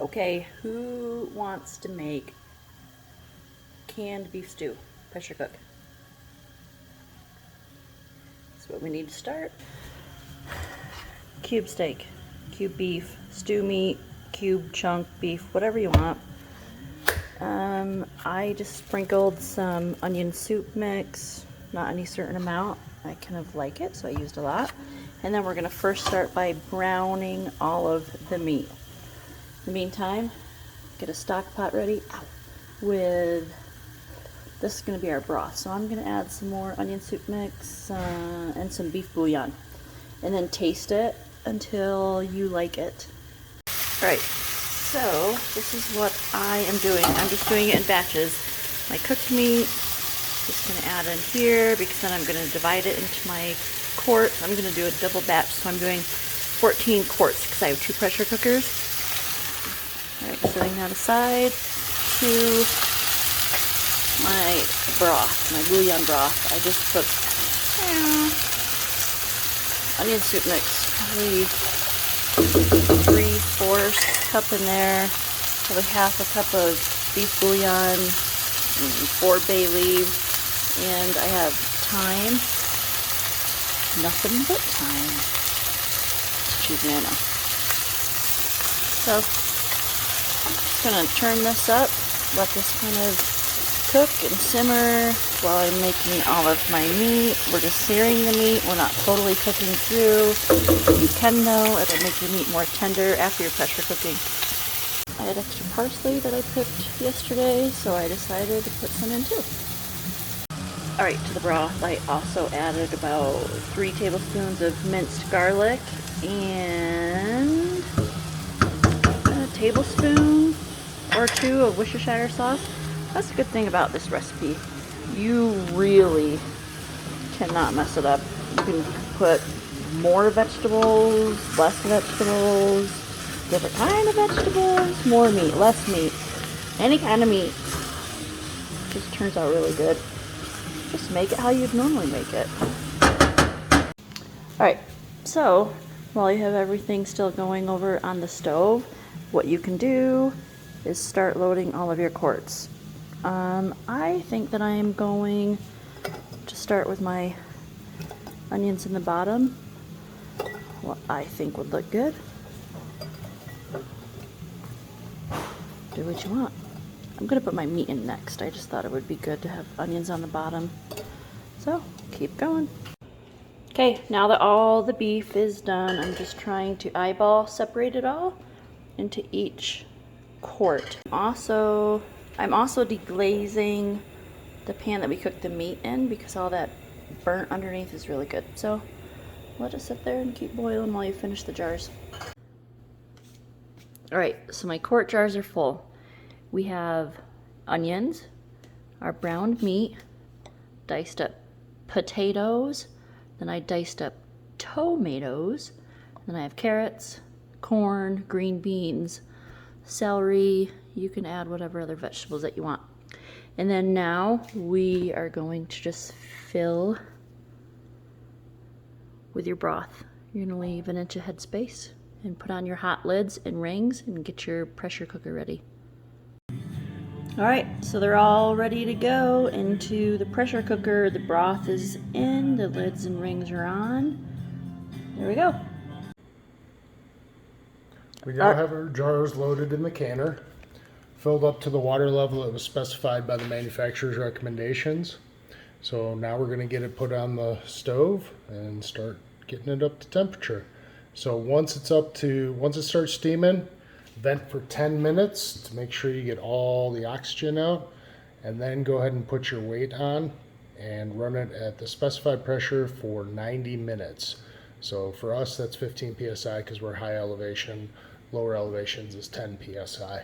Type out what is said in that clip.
Okay, who wants to make canned beef stew? Pressure cook. That's what we need to start. Cube steak, cube beef, stew meat, cube chunk beef, whatever you want. I just sprinkled some onion soup mix, not any certain amount. I kind of like it, so I used a lot. And then we're gonna first start by browning all of the meat. In the meantime, get a stock pot ready with, this is gonna be our broth. So I'm gonna add some more onion soup mix and some beef bouillon. And then taste it until you like it. All right. So this is what I am doing. I'm just doing it in batches. My cooked meat, just going to add in here because then I'm going to divide it into my quarts. I'm going to do a double batch, so I'm doing 14 quarts because I have 2 pressure cookers. All right, setting that aside to my broth, my bouillon broth. I just put onion soup mix, probably 3/4 cup in there, probably half a cup of beef bouillon, 4 bay leaves, and I have thyme, nothing but thyme. Excuse me, I know. So, just gonna turn this up, let this kind of cook and simmer while I'm making all of my meat. We're just searing the meat, we're not totally cooking through. You can though, it'll make your meat more tender after your pressure cooking. I had extra parsley that I picked yesterday, so I decided to put some in too. Alright, to the broth I also added about 3 tablespoons of minced garlic and a tablespoon or 2 of Worcestershire sauce. That's a good thing about this recipe. You really cannot mess it up. You can put more vegetables, less vegetables, different kind of vegetables, more meat, less meat, any kind of meat. Just turns out really good. Just make it how you'd normally make it. Alright, so while you have everything still going over on the stove, what you can do is start loading all of your quarts. I think that I am going to start with my onions in the bottom. What I think would look good. Do what you want. I'm going to put my meat in next. I just thought it would be good to have onions on the bottom. So, keep going. Okay, now that all the beef is done, I'm just trying to eyeball separate it all into each quart. I'm also deglazing the pan that we cooked the meat in because all that burnt underneath is really good. So let it sit there and keep boiling while you finish the jars. Alright, so my quart jars are full. We have onions, our browned meat, diced up potatoes, then I diced up tomatoes, then I have carrots, corn, green beans, celery. You can add whatever other vegetables that you want. And then now we are going to just fill with your broth. You're gonna leave an inch of headspace and put on your hot lids and rings and get your pressure cooker ready. All right, so they're all ready to go into the pressure cooker. The broth is in, the lids and rings are on. There we go. We now have our jars loaded in the canner, filled up to the water level that was specified by the manufacturer's recommendations. So now we're going to get it put on the stove and start getting it up to temperature. So once it starts steaming, vent for 10 minutes to make sure you get all the oxygen out, and then go ahead and put your weight on and run it at the specified pressure for 90 minutes. So for us, that's 15 psi because we're high elevation. Lower elevations is 10 psi.